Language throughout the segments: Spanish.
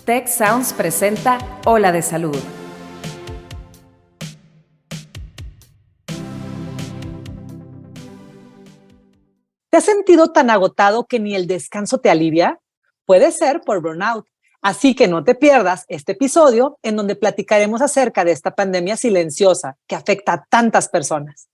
Tech Sounds presenta Ola de Salud. ¿Te has sentido tan agotado que ni el descanso te alivia? Puede ser por burnout. Así que no te pierdas este episodio en donde platicaremos acerca de esta pandemia silenciosa que afecta a tantas personas.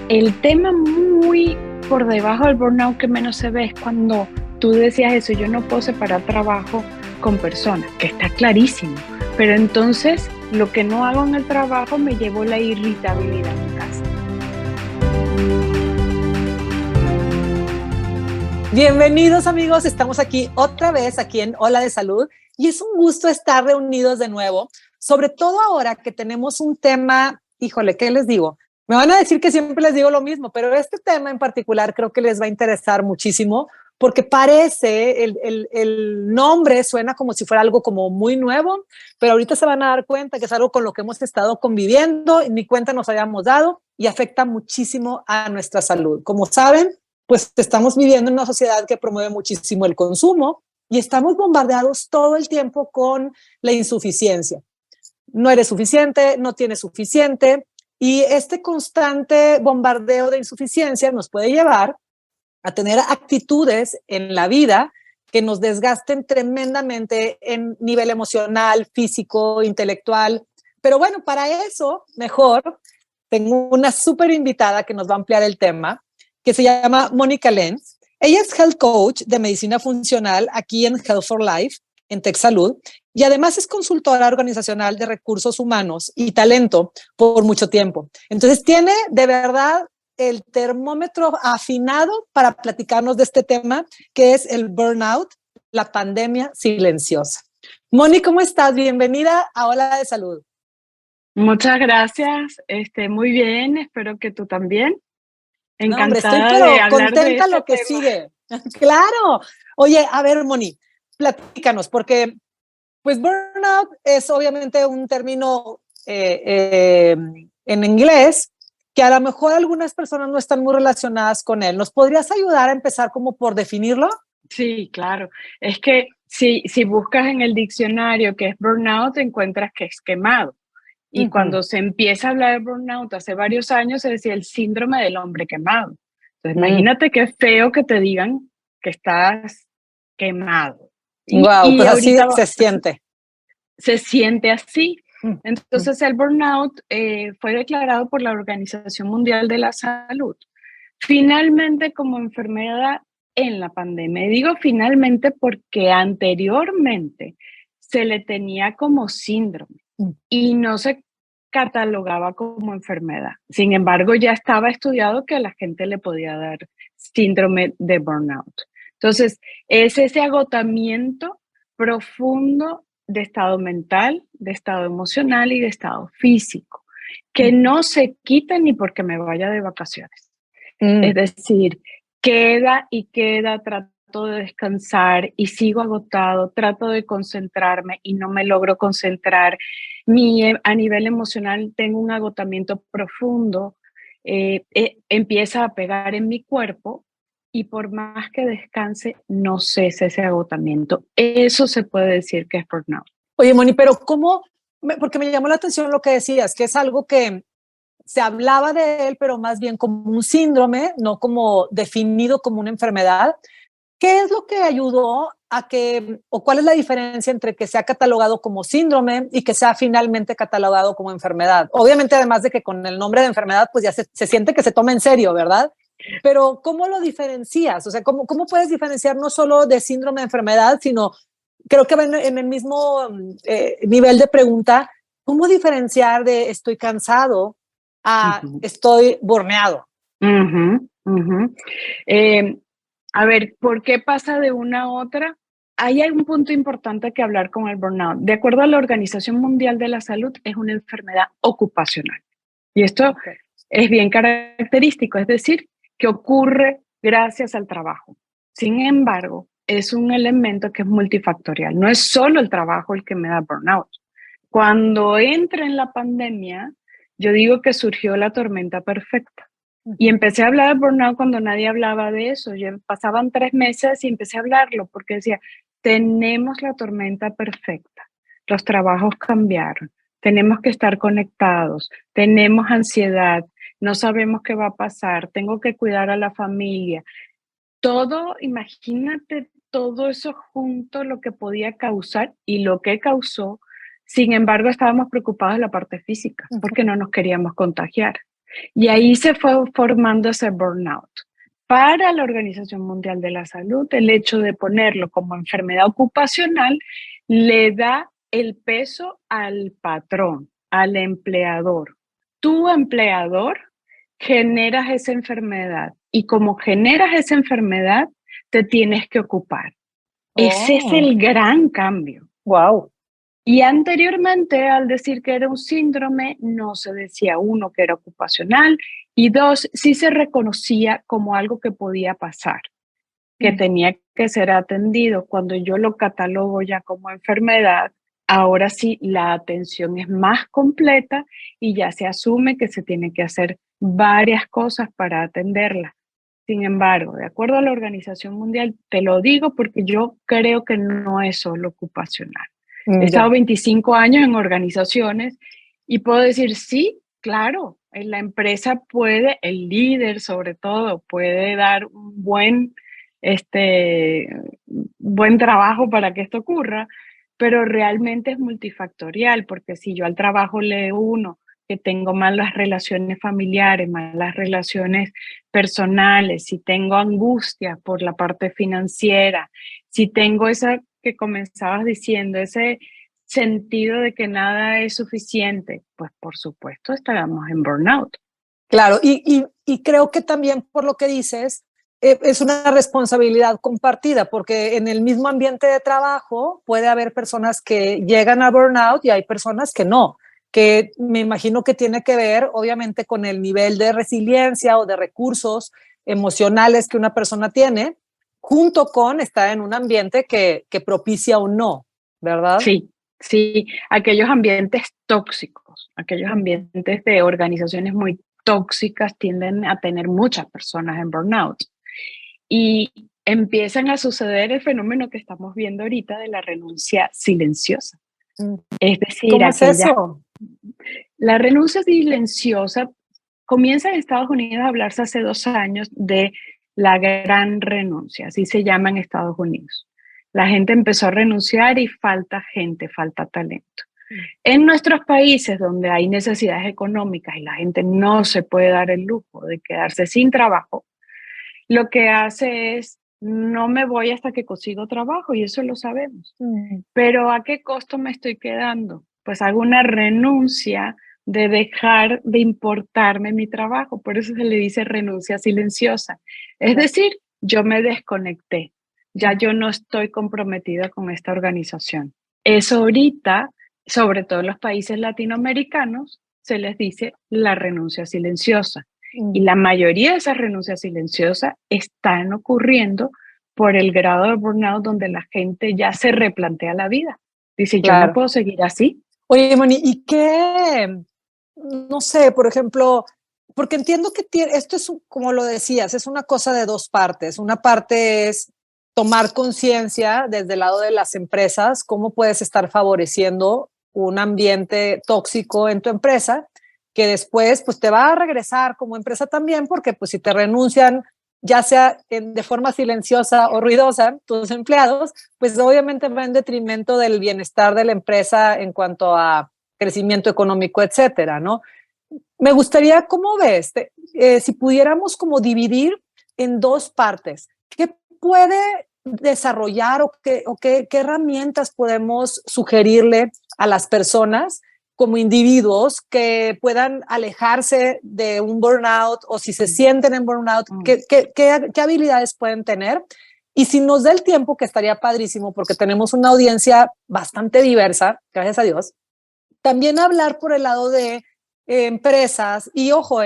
El tema muy por debajo del burnout que menos se ve es cuando tú decías eso, yo no puedo separar trabajo con personas, que está clarísimo, pero entonces lo que no hago en el trabajo me llevó la irritabilidad a mi casa. Bienvenidos amigos, estamos aquí otra vez aquí en Ola de Salud y es un gusto estar reunidos de nuevo, sobre todo ahora que tenemos un tema, híjole, ¿qué les digo? Me van a decir que siempre les digo lo mismo, pero este tema en particular creo que les va a interesar muchísimo porque parece, el nombre suena como si fuera algo como muy nuevo, pero ahorita se van a dar cuenta que es algo con lo que hemos estado conviviendo, ni cuenta nos habíamos dado y afecta muchísimo a nuestra salud. Como saben, pues estamos viviendo en una sociedad que promueve muchísimo el consumo y estamos bombardeados todo el tiempo con la insuficiencia. No eres suficiente, no tienes suficiente y este constante bombardeo de insuficiencia nos puede llevar a tener actitudes en la vida que nos desgasten tremendamente en nivel emocional, físico, intelectual. Pero bueno, para eso, mejor, tengo una súper invitada que nos va a ampliar el tema, que se llama Mónica Lenz. Ella es Health Coach de Medicina Funcional aquí en Health for Life, en TechSalud, y además es consultora organizacional de recursos humanos y talento por mucho tiempo. Entonces tiene de verdad el termómetro afinado para platicarnos de este tema, que es el burnout, la pandemia silenciosa. Moni, ¿cómo estás? Bienvenida a Ola de Salud. Muchas gracias, muy bien, espero que tú también. No, hombre, estoy Encantada pero de hablar de contenta este lo que tema. sigue. Claro. Oye, a ver, Moni, platícanos, porque pues burnout es obviamente un término en inglés que a lo mejor algunas personas no están muy relacionadas con él. ¿Nos podrías ayudar a empezar como por definirlo? Sí, claro. Es que si buscas en el diccionario que es burnout, encuentras que es quemado. Y cuando se empieza a hablar de burnout hace varios años, se decía el síndrome del hombre quemado. Entonces, imagínate qué feo que te digan que estás quemado. Wow, Y pues así ahorita se siente. se siente así. Mm, mm, Entonces, el burnout fue declarado por la Organización Mundial de la Salud finalmente como enfermedad en la pandemia. Y digo finalmente porque anteriormente se le tenía como síndrome mm. y no se catalogaba como enfermedad. Sin embargo, ya estaba estudiado que a la gente le podía dar síndrome de burnout. Entonces, es ese agotamiento profundo de estado mental, de estado emocional y de estado físico, que no se quita ni porque me vaya de vacaciones. Es decir, queda y queda, trato de descansar y sigo agotado, trato de concentrarme y no me logro concentrar. A nivel emocional tengo un agotamiento profundo, empieza a pegar en mi cuerpo y por más que descanse, no cesa ese agotamiento. Eso se puede decir que es burnout. Oye, Moni, pero ¿cómo? Porque me llamó la atención lo que decías, que es algo que se hablaba de él, pero más bien como un síndrome, no como definido como una enfermedad. ¿Qué es lo que ayudó a que, o cuál es la diferencia entre que sea catalogado como síndrome y que sea finalmente catalogado como enfermedad? Obviamente, además de que con el nombre de enfermedad, pues ya se siente que se toma en serio, ¿verdad? Pero ¿cómo lo diferencias? O sea, ¿cómo puedes diferenciar no solo de síndrome de enfermedad, sino creo que va en el mismo nivel de pregunta, ¿cómo diferenciar de estoy cansado a Ujú. estoy burneado? Ujú, ujú. A ver, ¿por qué pasa de una a otra? Hay un punto importante que hablar con el burnout. De acuerdo a la Organización Mundial de la Salud, es una enfermedad ocupacional. Y esto Okay. es bien característico, es decir, que ocurre gracias al trabajo. Sin embargo, es un elemento que es multifactorial. No es solo el trabajo el que me da burnout. Cuando entra en la pandemia, yo digo que surgió la tormenta perfecta. Y empecé a hablar de burnout cuando nadie hablaba de eso. Pasaban 3 meses y empecé a hablarlo porque decía, tenemos la tormenta perfecta, los trabajos cambiaron, tenemos que estar conectados, tenemos ansiedad, no sabemos qué va a pasar, tengo que cuidar a la familia. Todo, imagínate todo eso junto, lo que podía causar y lo que causó. Sin embargo, estábamos preocupados de la parte física porque no nos queríamos contagiar. Y ahí se fue formando ese burnout. Para la Organización Mundial de la Salud, el hecho de ponerlo como enfermedad ocupacional le da el peso al patrón, al empleador. Tu empleador generas esa enfermedad y como generas esa enfermedad, te tienes que ocupar. Ese es el gran cambio. Wow. Y anteriormente, al decir que era un síndrome, no se decía, uno, que era ocupacional, y dos, sí se reconocía como algo que podía pasar, que tenía que ser atendido. Cuando yo lo catalogo ya como enfermedad, ahora sí la atención es más completa y ya se asume que se tiene que hacer varias cosas para atenderla. Sin embargo, de acuerdo a la Organización Mundial, te lo digo porque yo creo que no es solo ocupacional. He estado 25 años en organizaciones y puedo decir, sí, claro, en la empresa puede, el líder sobre todo, puede dar un buen trabajo para que esto ocurra, pero realmente es multifactorial, porque si yo al trabajo le uno que tengo malas relaciones familiares, malas relaciones personales, si tengo angustia por la parte financiera, si tengo esa que comenzabas diciendo, ese sentido de que nada es suficiente, pues por supuesto estábamos en burnout. Claro, y creo que también por lo que dices, es una responsabilidad compartida, porque en el mismo ambiente de trabajo puede haber personas que llegan a burnout y hay personas que no, que me imagino que tiene que ver obviamente con el nivel de resiliencia o de recursos emocionales que una persona tiene, junto con estar en un ambiente que propicia un no, ¿verdad? Sí, sí, aquellos ambientes tóxicos, aquellos ambientes de organizaciones muy tóxicas tienden a tener muchas personas en burnout. Y empiezan a suceder el fenómeno que estamos viendo ahorita de la renuncia silenciosa. Es decir, ¿cómo es eso? La renuncia silenciosa comienza en Estados Unidos a hablarse hace 2 años de la gran renuncia, así se llama en Estados Unidos. La gente empezó a renunciar y falta gente, falta talento. En nuestros países donde hay necesidades económicas y la gente no se puede dar el lujo de quedarse sin trabajo, lo que hace es, no me voy hasta que consigo trabajo y eso lo sabemos. Pero ¿a qué costo me estoy quedando? Pues hago una renuncia de dejar de importarme mi trabajo. Por eso se le dice renuncia silenciosa. Es decir, yo me desconecté. Ya yo no estoy comprometida con esta organización. Eso ahorita, sobre todo en los países latinoamericanos, se les dice la renuncia silenciosa. Y la mayoría de esas renuncias silenciosas están ocurriendo por el grado de burnout donde la gente ya se replantea la vida. Dice, yo no puedo seguir así. Oye, Moni, ¿y qué? No sé, por ejemplo, porque entiendo que esto es, como lo decías, es una cosa de dos partes. Una parte es tomar conciencia desde el lado de las empresas, cómo puedes estar favoreciendo un ambiente tóxico en tu empresa, que después pues te va a regresar como empresa también, porque pues si te renuncian, ya sea de forma silenciosa o ruidosa, tus empleados, pues obviamente va en detrimento del bienestar de la empresa en cuanto a crecimiento económico, etcétera, ¿no? Me gustaría, ¿cómo ves? Si pudiéramos como dividir en dos partes, ¿qué puede desarrollar o qué herramientas podemos sugerirle a las personas como individuos que puedan alejarse de un burnout o si se sienten en burnout, qué habilidades pueden tener? Y si nos da el tiempo, que estaría padrísimo porque tenemos una audiencia bastante diversa, gracias a Dios, también hablar por el lado de empresas y ojo,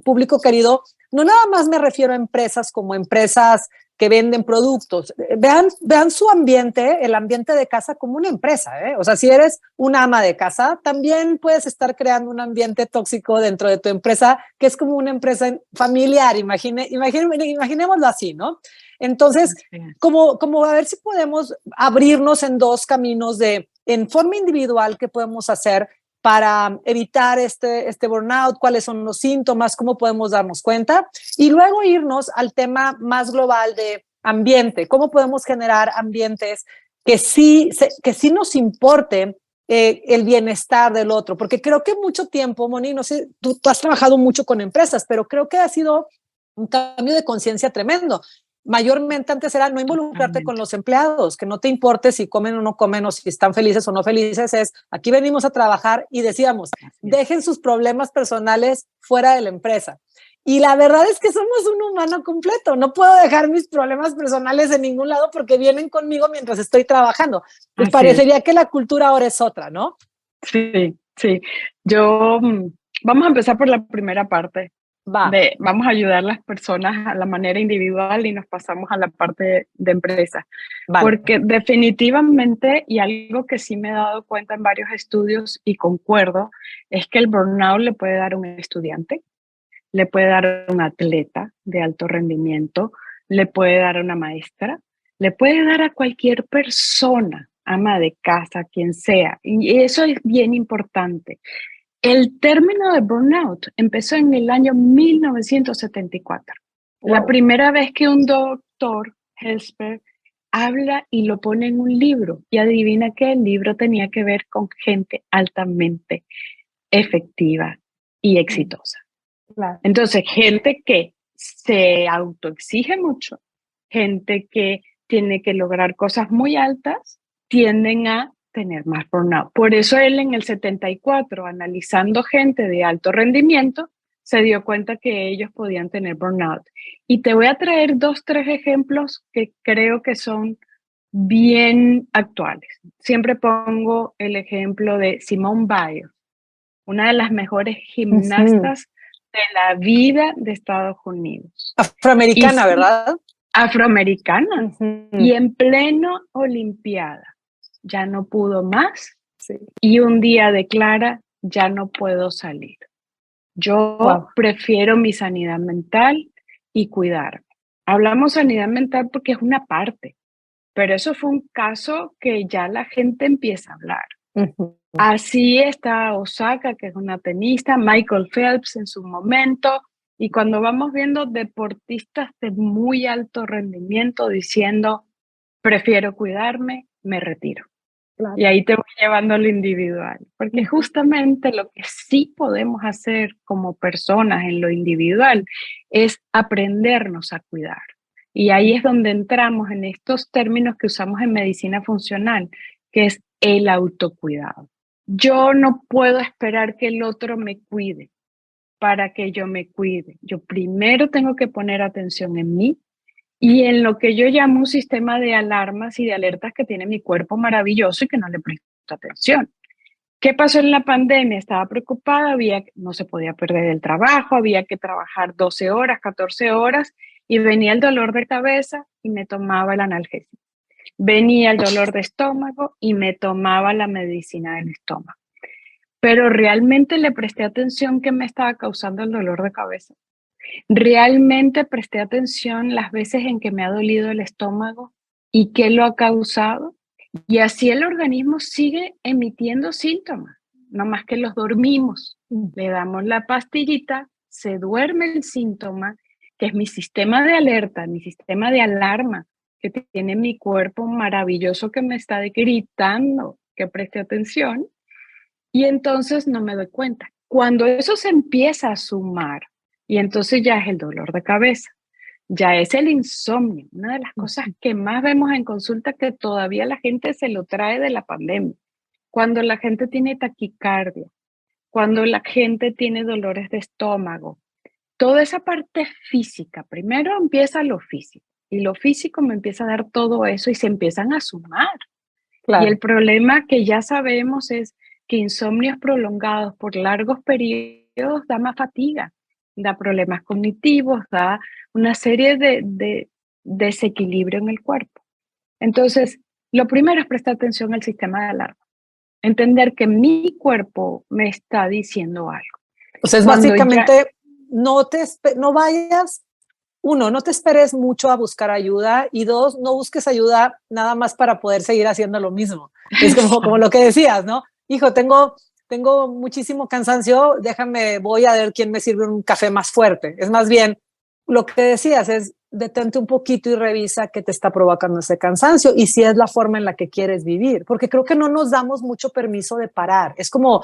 público querido, no nada más me refiero a empresas como empresas que venden productos. Vean su ambiente, el ambiente de casa como una empresa, ¿eh? O sea, si eres una ama de casa, también puedes estar creando un ambiente tóxico dentro de tu empresa, que es como una empresa familiar, imaginémoslo así, ¿no? Entonces, como a ver si podemos abrirnos en dos caminos en forma individual, qué podemos hacer para evitar este burnout, cuáles son los síntomas, cómo podemos darnos cuenta, y luego irnos al tema más global de ambiente, cómo podemos generar ambientes que sí nos importe el bienestar del otro, porque creo que mucho tiempo, Moni, no sé, tú has trabajado mucho con empresas, pero creo que ha sido un cambio de conciencia tremendo. Mayormente antes era no involucrarte con los empleados, que no te importe si comen o no comen o si están felices o no felices, es aquí venimos a trabajar y decíamos, dejen sus problemas personales fuera de la empresa. Y la verdad es que somos un humano completo, no puedo dejar mis problemas personales en ningún lado porque vienen conmigo mientras estoy trabajando. Y parecería que la cultura ahora es otra, ¿no? Sí. Vamos a empezar por la primera parte. Vamos a ayudar a las personas a la manera individual y nos pasamos a la parte de empresa. Porque definitivamente, y algo que sí me he dado cuenta en varios estudios y concuerdo, es que el burnout le puede dar a un estudiante, le puede dar a un atleta de alto rendimiento, le puede dar a una maestra, le puede dar a cualquier persona, ama de casa, quien sea. Y eso es bien importante. El término de burnout empezó en el año 1974. Wow. La primera vez que un doctor, Hesper, habla y lo pone en un libro. Y adivina que el libro tenía que ver con gente altamente efectiva y exitosa. Claro. Entonces, gente que se autoexige mucho, gente que tiene que lograr cosas muy altas, tienden a tener más burnout. Por eso él en el 74, analizando gente de alto rendimiento, se dio cuenta que ellos podían tener burnout. Y te voy a traer 2, 3 ejemplos que creo que son bien actuales. Siempre pongo el ejemplo de Simone Biles, una de las mejores gimnastas de la vida de Estados Unidos. Afroamericana, ¿verdad? Afroamericana. Y en pleno Olimpiada. Ya no pudo más y un día declara, ya no puedo salir. Yo prefiero mi sanidad mental y cuidarme. Hablamos sanidad mental porque es una parte, pero eso fue un caso que ya la gente empieza a hablar. Así está Osaka, que es una tenista, Michael Phelps en su momento, y cuando vamos viendo deportistas de muy alto rendimiento diciendo, prefiero cuidarme, me retiro. Claro. Y ahí te voy llevando a lo individual, porque justamente lo que sí podemos hacer como personas en lo individual es aprendernos a cuidar. Y ahí es donde entramos en estos términos que usamos en medicina funcional, que es el autocuidado. Yo no puedo esperar que el otro me cuide para que yo me cuide. Yo primero tengo que poner atención en mí y en lo que yo llamo un sistema de alarmas y de alertas que tiene mi cuerpo maravilloso y que no le presto atención. ¿Qué pasó en la pandemia? Estaba preocupada, no se podía perder el trabajo, había que trabajar 12 horas, 14 horas y venía el dolor de cabeza y me tomaba el analgésico. Venía el dolor de estómago y me tomaba la medicina del estómago. Pero realmente le presté atención que me estaba causando el dolor de cabeza. Realmente presté atención las veces en que me ha dolido el estómago y qué lo ha causado. Y así el organismo sigue emitiendo síntomas, no más que los dormimos. Le damos la pastillita, se duerme el síntoma, que es mi sistema de alerta, mi sistema de alarma, que tiene mi cuerpo maravilloso que me está gritando que preste atención. Y entonces no me doy cuenta. Cuando eso se empieza a sumar, y entonces ya es el dolor de cabeza, ya es el insomnio, una de las cosas que más vemos en consulta que todavía la gente se lo trae de la pandemia. Cuando la gente tiene taquicardia, cuando la gente tiene dolores de estómago, toda esa parte física, primero empieza lo físico y lo físico me empieza a dar todo eso y se empiezan a sumar. Claro. Y el problema que ya sabemos es que insomnios prolongados por largos periodos da más fatiga, da problemas cognitivos, da una serie de desequilibrio en el cuerpo. Entonces, lo primero es prestar atención al sistema de alarma. Entender que mi cuerpo me está diciendo algo. O sea, es básicamente no vayas uno, no te esperes mucho a buscar ayuda y dos, no busques ayuda nada más para poder seguir haciendo lo mismo. Es como lo que decías, ¿no? Hijo, tengo muchísimo cansancio, voy a ver quién me sirve un café más fuerte. Es más bien, lo que decías es, detente un poquito y revisa qué te está provocando ese cansancio y si es la forma en la que quieres vivir, porque creo que no nos damos mucho permiso de parar. Es como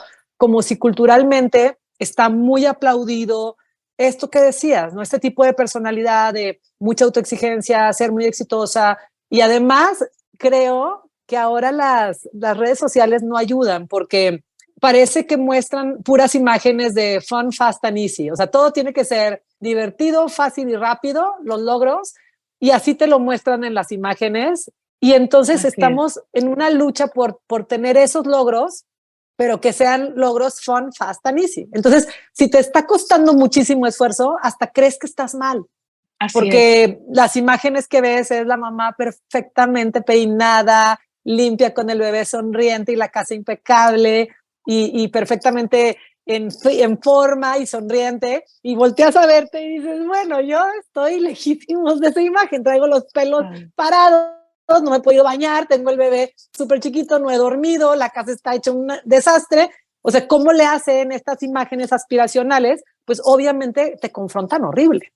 si culturalmente está muy aplaudido esto que decías, ¿no? Este tipo de personalidad de mucha autoexigencia, ser muy exitosa y además creo que ahora las redes sociales no ayudan porque parece que muestran puras imágenes de fun, fast and easy. O sea, todo tiene que ser divertido, fácil y rápido, los logros, y así te lo muestran en las imágenes. Y entonces estamos en una lucha por tener esos logros, pero que sean logros fun, fast and easy. Entonces, si te está costando muchísimo esfuerzo, hasta crees que estás mal. Porque las imágenes que ves es la mamá perfectamente peinada, limpia con el bebé sonriente y la casa impecable y perfectamente en forma y sonriente, y volteas a verte y dices, bueno, yo estoy legítimo de esa imagen, traigo los pelos parados, no me he podido bañar, tengo el bebé súper chiquito, no he dormido, la casa está hecha un desastre. O sea, ¿cómo le hacen estas imágenes aspiracionales? Pues obviamente te confrontan horrible.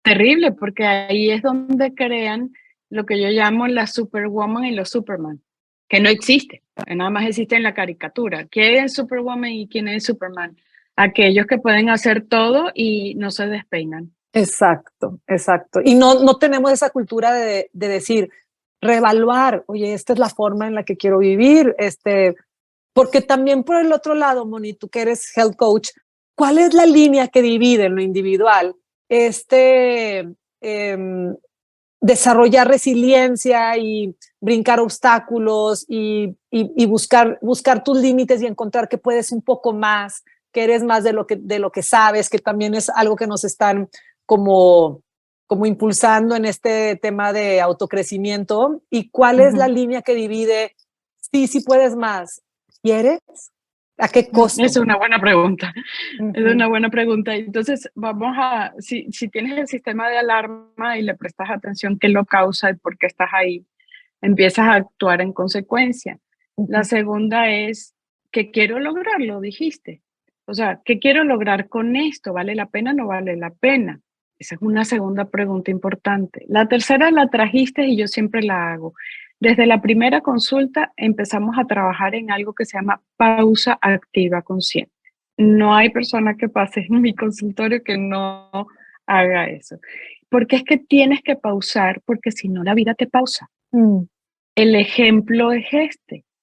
Terrible, porque ahí es donde crean lo que yo llamo la Superwoman y los Superman, que no existe, nada más existe en la caricatura. ¿Quién es Superwoman y quién es Superman? Aquellos que pueden hacer todo y no se despeinan. Exacto, exacto. Y no tenemos esa cultura de decir, reevaluar, oye, esta es la forma en la que quiero vivir, porque también por el otro lado, Moni, tú que eres health coach, ¿cuál es la línea que divide en lo individual desarrollar resiliencia y brincar obstáculos y buscar tus límites y encontrar que puedes un poco más, que eres más de lo que sabes, que también es algo que nos están como impulsando en este tema de autocrecimiento? ¿Y cuál es la línea que divide sí puedes más? ¿Quieres? ¿A qué costo? Es una buena pregunta. Es una buena pregunta. Entonces, vamos a, si tienes el sistema de alarma y le prestas atención qué lo causa y por qué estás ahí, empiezas a actuar en consecuencia. La segunda es, ¿qué quiero lograr? Lo dijiste. O sea, ¿qué quiero lograr con esto? ¿Vale la pena o no vale la pena? Esa es una segunda pregunta importante. La tercera la trajiste y yo siempre la hago. Desde la primera consulta empezamos a trabajar en algo que se llama pausa activa consciente. No hay persona que pase en mi consultorio que no haga eso. Porque es que tienes que pausar, porque si no la vida te pausa. El ejemplo es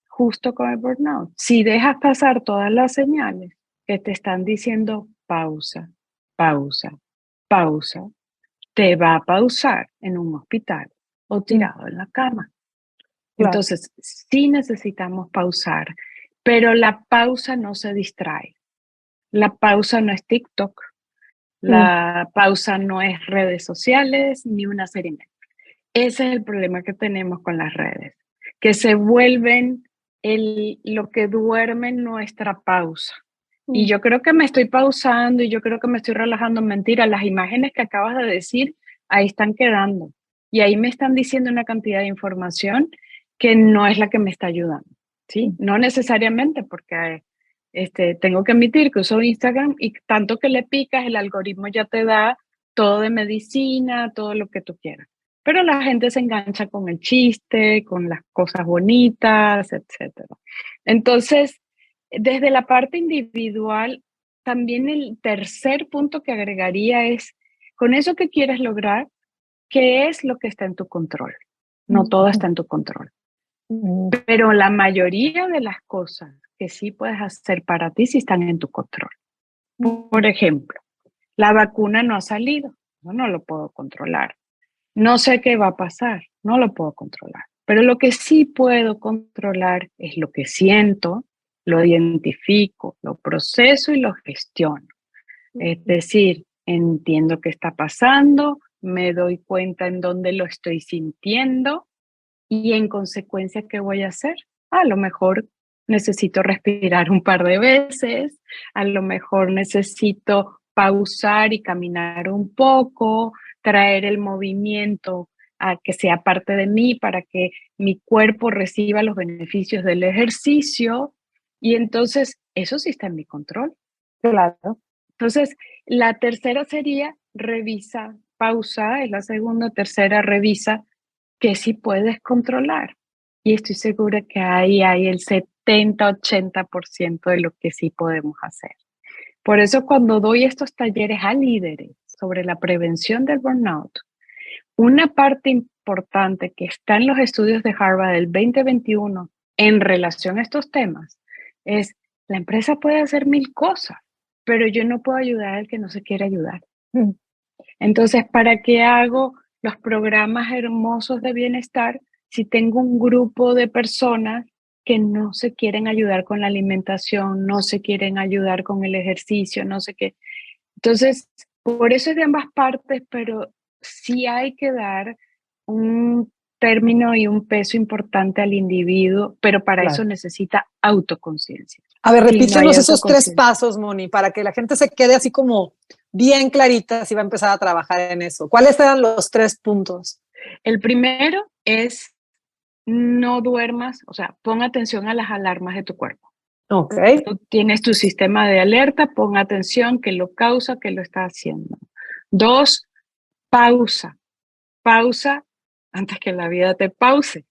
justo con el burnout. Si dejas pasar todas las señales que te están diciendo pausa, pausa, pausa, te va a pausar en un hospital o tirado en la cama. Claro. Entonces, sí necesitamos pausar, pero la pausa no se distrae. La pausa no es TikTok, la pausa no es redes sociales ni una serie Netflix. Ese es el problema que tenemos con las redes, que se vuelven lo que duerme nuestra pausa. Y yo creo que me estoy pausando y yo creo que me estoy relajando. Mentira, las imágenes que acabas de decir, ahí están quedando. Y ahí me están diciendo una cantidad de información que no es la que me está ayudando, ¿sí? No necesariamente, porque tengo que admitir que uso Instagram y tanto que le picas, el algoritmo ya te da todo de medicina, todo lo que tú quieras. Pero la gente se engancha con el chiste, con las cosas bonitas, etc. Entonces, desde la parte individual, también el tercer punto que agregaría es, con eso que quieres lograr, ¿qué es lo que está en tu control? No todo está en tu control. Pero la mayoría de las cosas que sí puedes hacer para ti sí están en tu control. Por ejemplo, la vacuna no ha salido, no lo puedo controlar. No sé qué va a pasar, no lo puedo controlar. Pero lo que sí puedo controlar es lo que siento, lo identifico, lo proceso y lo gestiono. Es decir, entiendo qué está pasando, me doy cuenta en dónde lo estoy sintiendo y en consecuencia, ¿qué voy a hacer? A lo mejor necesito respirar un par de veces, a lo mejor necesito pausar y caminar un poco, traer el movimiento a que sea parte de mí para que mi cuerpo reciba los beneficios del ejercicio. Y entonces eso sí está en mi control. Claro. Entonces, la tercera sería revisa, pausa, es la segunda, tercera, revisa que sí puedes controlar. Y estoy segura que ahí hay el 70-80% de lo que sí podemos hacer. Por eso cuando doy estos talleres a líderes sobre la prevención del burnout, una parte importante que está en los estudios de Harvard del 2021 en relación a estos temas es, la empresa puede hacer 1000 cosas, pero yo no puedo ayudar al que no se quiere ayudar. Entonces, ¿para qué hago los programas hermosos de bienestar si tengo un grupo de personas que no se quieren ayudar con la alimentación, no se quieren ayudar con el ejercicio, no sé qué? Entonces, por eso es de ambas partes, pero sí hay que dar un término y un peso importante al individuo, pero para eso Claro. necesita autoconciencia. A ver, Si no hay repítenos esos 3 autoconciencia. pasos, Moni, para que la gente se quede así como bien clarita si va a empezar a trabajar en eso. ¿Cuáles eran los 3 puntos? El primero es no duermas, o sea, pon atención a las alarmas de tu cuerpo. Ok. Tú tienes tu sistema de alerta, pon atención, qué lo causa, qué lo está haciendo. 2, pausa. Pausa antes que la vida te pause.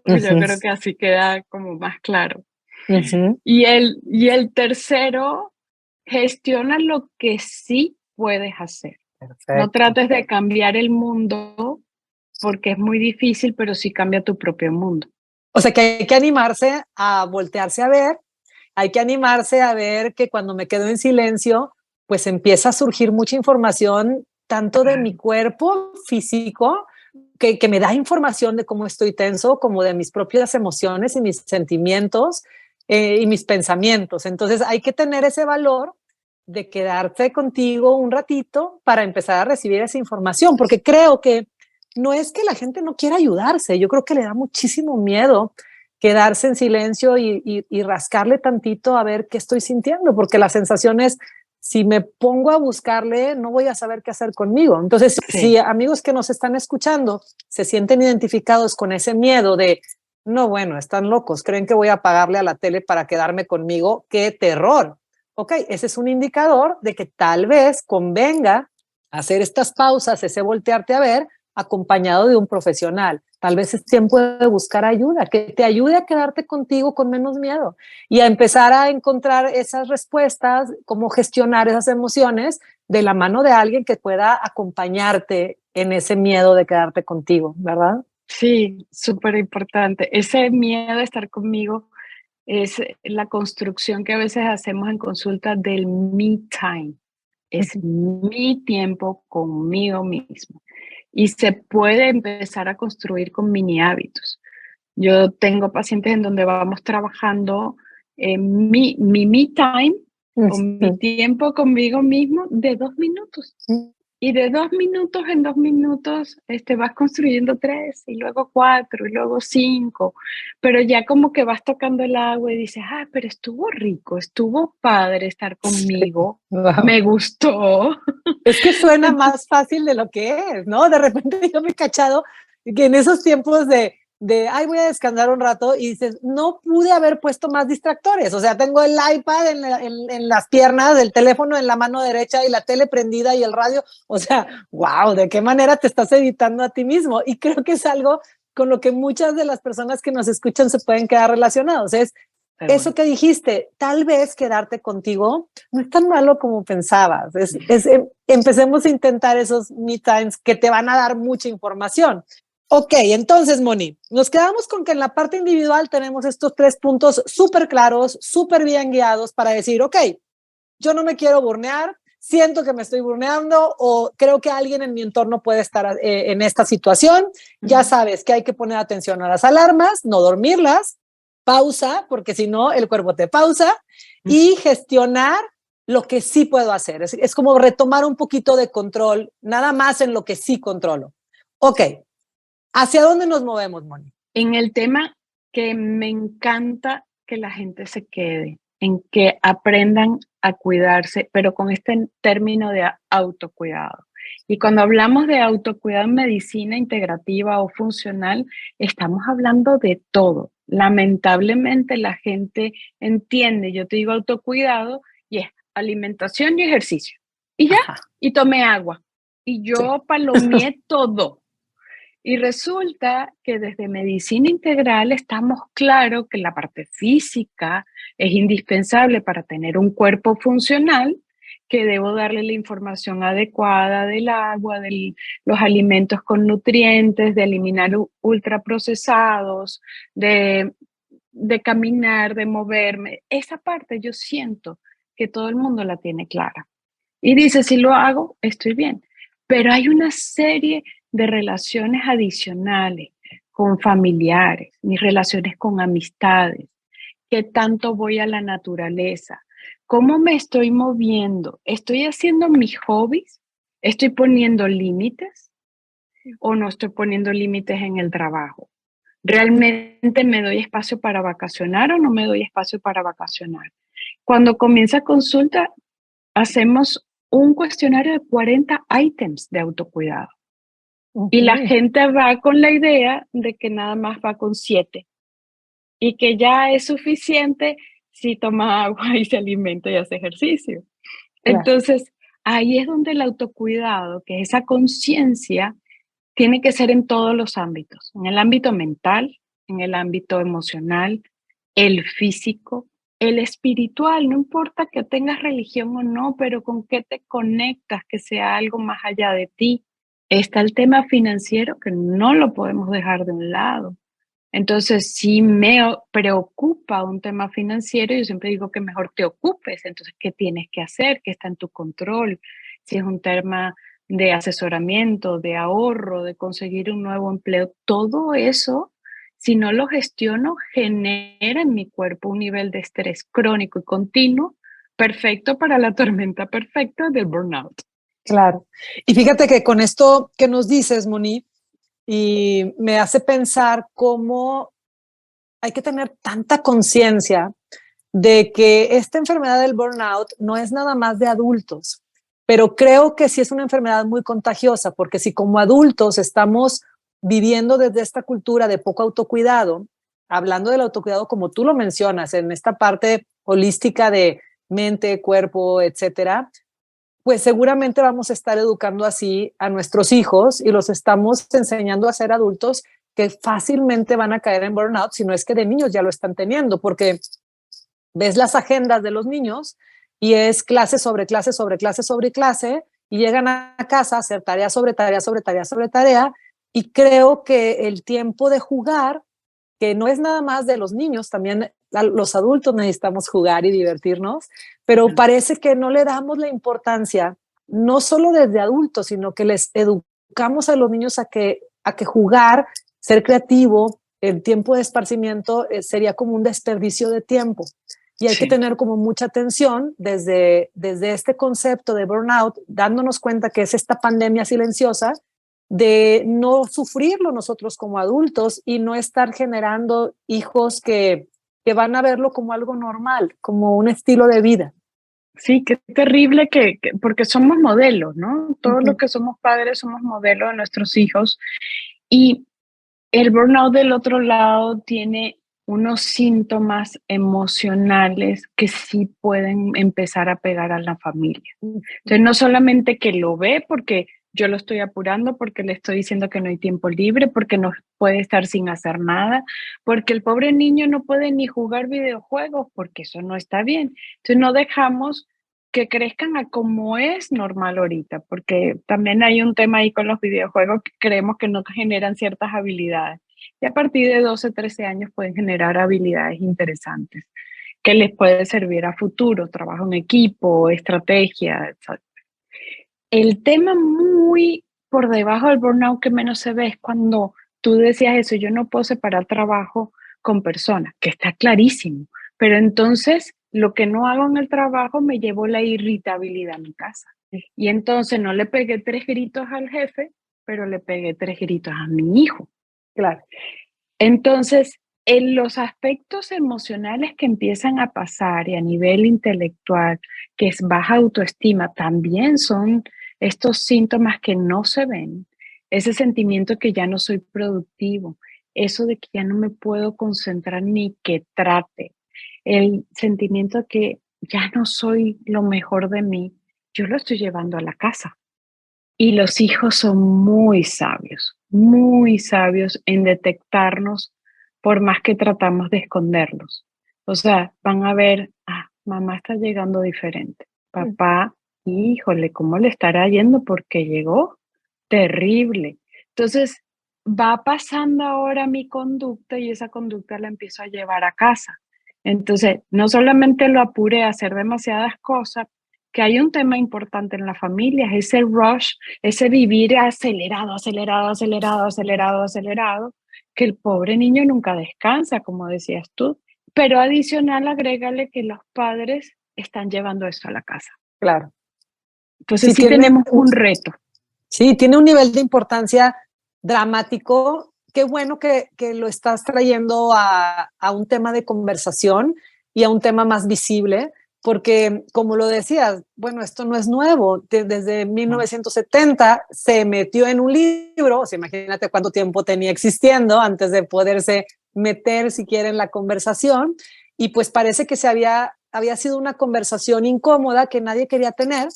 Yo creo que así queda como más claro. Ujú. Y el tercero, gestiona lo que sí puedes hacer. No Perfecto. trates de cambiar el mundo porque es muy difícil, pero sí cambia tu propio mundo. O sea que hay que animarse a voltearse a ver, hay que animarse a ver que cuando me quedo en silencio, pues empieza a surgir mucha información, tanto de mi cuerpo físico, que me da información de cómo estoy tenso, como de mis propias emociones y mis sentimientos y mis pensamientos. Entonces hay que tener ese valor de quedarte contigo un ratito para empezar a recibir esa información, porque creo que no es que la gente no quiera ayudarse, yo creo que le da muchísimo miedo quedarse en silencio y rascarle tantito a ver qué estoy sintiendo, porque la sensación es, si me pongo a buscarle, no voy a saber qué hacer conmigo. Entonces, si Sí, amigos que nos están escuchando se sienten identificados con ese miedo de, no, bueno, están locos, creen que voy a pagarle a la tele para quedarme conmigo, qué terror. Ok, ese es un indicador de que tal vez convenga hacer estas pausas, ese voltearte a ver, acompañado de un profesional. Tal vez es tiempo de buscar ayuda, que te ayude a quedarte contigo con menos miedo y a empezar a encontrar esas respuestas, cómo gestionar esas emociones de la mano de alguien que pueda acompañarte en ese miedo de quedarte contigo, ¿verdad? sí, súper importante. Ese miedo a estar conmigo es la construcción que a veces hacemos en consulta del me time. Es mi tiempo conmigo mismo. Y se puede empezar a construir con mini hábitos. Yo tengo pacientes en donde vamos trabajando mi me time o mi tiempo conmigo mismo de 2 minutos. Y de 2 minutos en 2 minutos vas construyendo 3 y luego 4 y luego 5, pero ya como que vas tocando el agua y dices, ah, pero estuvo rico, estuvo padre estar conmigo, Wow. me gustó. Es que suena más fácil de lo que es, ¿no? De repente yo me he cachado que en esos tiempos ay, voy a descansar un rato y dices, no pude haber puesto más distractores. O sea, tengo el iPad en las piernas, el teléfono en la mano derecha y la tele prendida y el radio. O sea, wow, ¿de qué manera te estás editando a ti mismo? Y creo que es algo con lo que muchas de las personas que nos escuchan se pueden quedar relacionados. Es Pero eso bueno, que dijiste, tal vez quedarte contigo no es tan malo como pensabas. Empecemos a intentar esos me times que te van a dar mucha información. Ok, entonces, Moni, nos quedamos con que en la parte individual tenemos estos 3 puntos súper claros, súper bien guiados para decir, ok, yo no me quiero burnear, siento que me estoy burneando o creo que alguien en mi entorno puede estar en esta situación. Ya sabes que hay que poner atención a las alarmas, no dormirlas, pausa, porque si no, el cuerpo te pausa y gestionar lo que sí puedo hacer. Es como retomar un poquito de control, nada más en lo que sí controlo. Ok, ¿hacia dónde nos movemos, Moni? en el tema que me encanta que la gente se quede, en que aprendan a cuidarse, pero con este término de autocuidado. Y cuando hablamos de autocuidado en medicina integrativa o funcional, estamos hablando de todo. Lamentablemente la gente entiende, yo te digo autocuidado, y es alimentación y ejercicio. Y ya, Ajá, y tomé agua. Y sí. yo palomeé todo. Y resulta que desde medicina integral estamos claros que la parte física es indispensable para tener un cuerpo funcional, que debo darle la información adecuada del agua, de los alimentos con nutrientes, de eliminar ultraprocesados, de caminar, de moverme. Esa parte yo siento que todo el mundo la tiene clara. Y dice, si lo hago, estoy bien. Pero hay una serie de relaciones adicionales con familiares, mis relaciones con amistades, qué tanto voy a la naturaleza, cómo me estoy moviendo, estoy haciendo mis hobbies, estoy poniendo límites o no estoy poniendo límites en el trabajo. ¿Realmente me doy espacio para vacacionar o no me doy espacio para vacacionar? Cuando comienza consulta, hacemos un cuestionario de 40 ítems de autocuidado. Y la Ujú. gente va con la idea de que nada más va con 7 y que ya es suficiente si toma agua y se alimenta y hace ejercicio. Claro. Entonces, ahí es donde el autocuidado, que es esa conciencia, tiene que ser en todos los ámbitos, en el ámbito mental, en el ámbito emocional, el físico, el espiritual, no importa que tengas religión o no, pero con qué te conectas, que sea algo más allá de ti. Está el tema financiero que no lo podemos dejar de un lado. Entonces, si preocupa un tema financiero, yo siempre digo que mejor te ocupes. Entonces, ¿qué tienes que hacer? ¿Qué está en tu control? Si es un tema de asesoramiento, de ahorro, de conseguir un nuevo empleo, todo eso, si no lo gestiono, genera en mi cuerpo un nivel de estrés crónico y continuo, perfecto para la tormenta perfecta del burnout. Claro. Y fíjate que con esto que nos dices, Moni, y me hace pensar cómo hay que tener tanta conciencia de que esta enfermedad del burnout no es nada más de adultos, pero creo que sí es una enfermedad muy contagiosa, porque si como adultos estamos viviendo desde esta cultura de poco autocuidado, hablando del autocuidado como tú lo mencionas, en esta parte holística de mente, cuerpo, etcétera, pues seguramente vamos a estar educando así a nuestros hijos y los estamos enseñando a ser adultos que fácilmente van a caer en burnout, si no es que de niños ya lo están teniendo, porque ves las agendas de los niños y es clase sobre clase sobre clase sobre clase y llegan a casa a hacer tarea sobre tarea sobre tarea sobre tarea y creo que el tiempo de jugar, que no es nada más de los niños, también los adultos necesitamos jugar y divertirnos, pero parece que no le damos la importancia, no solo desde adultos, sino que les educamos a los niños a que jugar, ser creativo, el tiempo de esparcimiento sería como un desperdicio de tiempo. Y hay que Sí. tener como mucha atención desde este concepto de burnout, dándonos cuenta que es esta pandemia silenciosa, de no sufrirlo nosotros como adultos y no estar generando hijos que van a verlo como algo normal, como un estilo de vida. Sí, qué terrible porque somos modelos, ¿no? Todos los Ujú. que somos padres somos modelos de nuestros hijos. Y el burnout del otro lado tiene unos síntomas emocionales que sí pueden empezar a pegar a la familia. Entonces, no solamente que lo ve porque yo lo estoy apurando, porque le estoy diciendo que no hay tiempo libre, porque no puede estar sin hacer nada, porque el pobre niño no puede ni jugar videojuegos, porque eso no está bien. Entonces, no dejamos que crezcan a como es normal ahorita, porque también hay un tema ahí con los videojuegos que creemos que no generan ciertas habilidades. Y a partir de 12, 13 años pueden generar habilidades interesantes que les puede servir a futuro, trabajo en equipo, estrategia, etc. El tema muy por debajo del burnout que menos se ve es cuando tú decías eso, yo no puedo separar trabajo con personas, que está clarísimo, pero entonces lo que no hago en el trabajo me llevó la irritabilidad a mi casa. Y entonces no le pegué 3 gritos al jefe, pero le pegué 3 gritos a mi hijo. Claro. Entonces, en los aspectos emocionales que empiezan a pasar y a nivel intelectual, que es baja autoestima, también son estos síntomas que no se ven, ese sentimiento que ya no soy productivo, eso de que ya no me puedo concentrar ni que trate, el sentimiento que ya no soy lo mejor de mí, yo lo estoy llevando a la casa. Y los hijos son muy sabios en detectarnos por más que tratamos de esconderlos. O sea, van a ver, mamá está llegando diferente. Papá, híjole, ¿cómo le estará yendo? Porque llegó terrible. Entonces, va pasando ahora mi conducta y esa conducta la empiezo a llevar a casa. Entonces, no solamente lo apuré a hacer demasiadas cosas, que hay un tema importante en la familia, es ese rush, ese vivir acelerado, que el pobre niño nunca descansa, como decías tú. Pero adicional, agrégale que los padres están llevando eso a la casa. Claro. Entonces sí tenemos un reto. Sí, tiene un nivel de importancia dramático. Qué bueno que lo estás trayendo a un tema de conversación y a un tema más visible, porque como lo decías, bueno, esto no es nuevo. Desde 1970 se metió en un libro, o sea, imagínate cuánto tiempo tenía existiendo antes de poderse meter siquiera en la conversación, y pues parece que había sido una conversación incómoda que nadie quería tener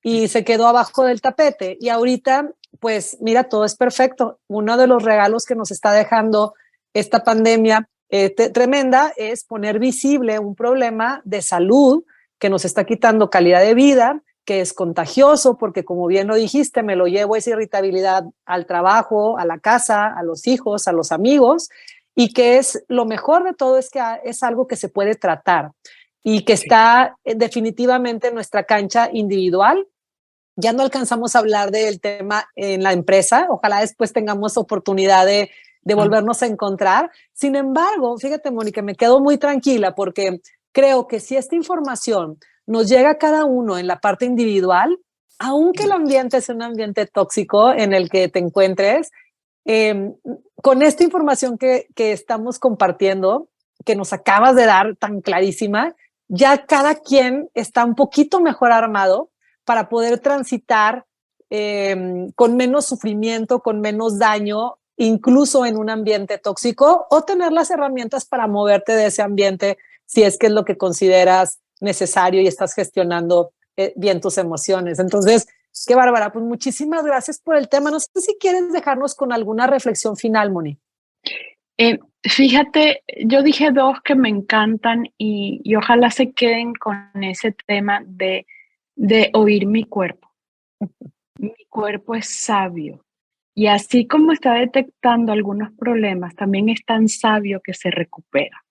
y se quedó abajo del tapete. Y ahorita, pues mira, todo es perfecto. Uno de los regalos que nos está dejando esta pandemia tremenda es poner visible un problema de salud que nos está quitando calidad de vida, que es contagioso, porque como bien lo dijiste, me lo llevo esa irritabilidad al trabajo, a la casa, a los hijos, a los amigos, y que es lo mejor de todo es que es algo que se puede tratar y que está definitivamente en nuestra cancha individual. Ya no alcanzamos a hablar del tema en la empresa, ojalá después tengamos oportunidad de volvernos a encontrar. Sin embargo, fíjate, Mónica, me quedo muy tranquila porque creo que si esta información nos llega a cada uno en la parte individual, aunque el ambiente sea un ambiente tóxico en el que te encuentres, con esta información que estamos compartiendo, que nos acabas de dar tan clarísima, ya cada quien está un poquito mejor armado para poder transitar con menos sufrimiento, con menos daño, incluso en un ambiente tóxico, o tener las herramientas para moverte de ese ambiente si es que es lo que consideras necesario y estás gestionando bien tus emociones. Entonces, qué bárbara, pues muchísimas gracias por el tema. No sé si quieres dejarnos con alguna reflexión final, Moni. Fíjate, yo dije dos que me encantan y ojalá se queden con ese tema de oír mi cuerpo. Mi cuerpo es sabio y así como está detectando algunos problemas, también es tan sabio que se recupera.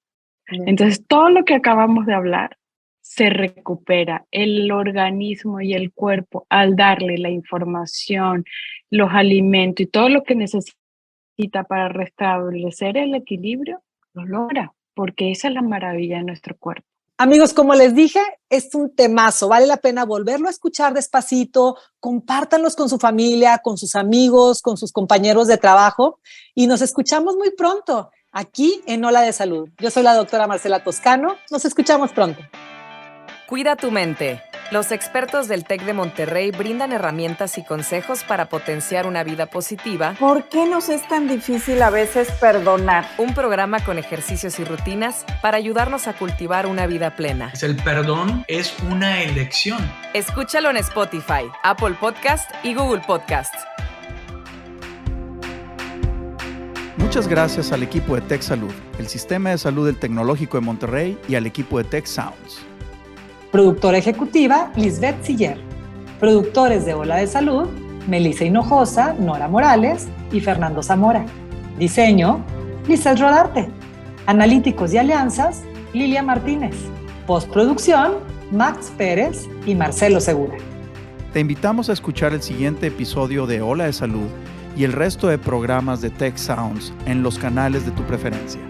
Entonces, todo lo que acabamos de hablar se recupera. El organismo y el cuerpo, al darle la información, los alimentos y todo lo que necesita para restablecer el equilibrio, lo logra, porque esa es la maravilla de nuestro cuerpo. Amigos, como les dije, es un temazo, vale la pena volverlo a escuchar despacito, compártanlos con su familia, con sus amigos, con sus compañeros de trabajo y nos escuchamos muy pronto aquí en Ola de Salud. Yo soy la doctora Marcela Toscano, nos escuchamos pronto. Cuida tu mente. Los expertos del TEC de Monterrey brindan herramientas y consejos para potenciar una vida positiva. ¿Por qué nos es tan difícil a veces perdonar? Un programa con ejercicios y rutinas para ayudarnos a cultivar una vida plena. El perdón es una elección. Escúchalo en Spotify, Apple Podcast y Google Podcast. Muchas gracias al equipo de Tech Salud, el Sistema de Salud del Tecnológico de Monterrey y al equipo de Tech Sounds. Productora ejecutiva, Lisbeth Siller. Productores de Ola de Salud, Melissa Hinojosa, Nora Morales y Fernando Zamora. Diseño, Lizeth Rodarte. Analíticos y alianzas, Lilia Martínez. Postproducción, Max Pérez y Marcelo Segura. Te invitamos a escuchar el siguiente episodio de Ola de Salud y el resto de programas de Tech Sounds en los canales de tu preferencia.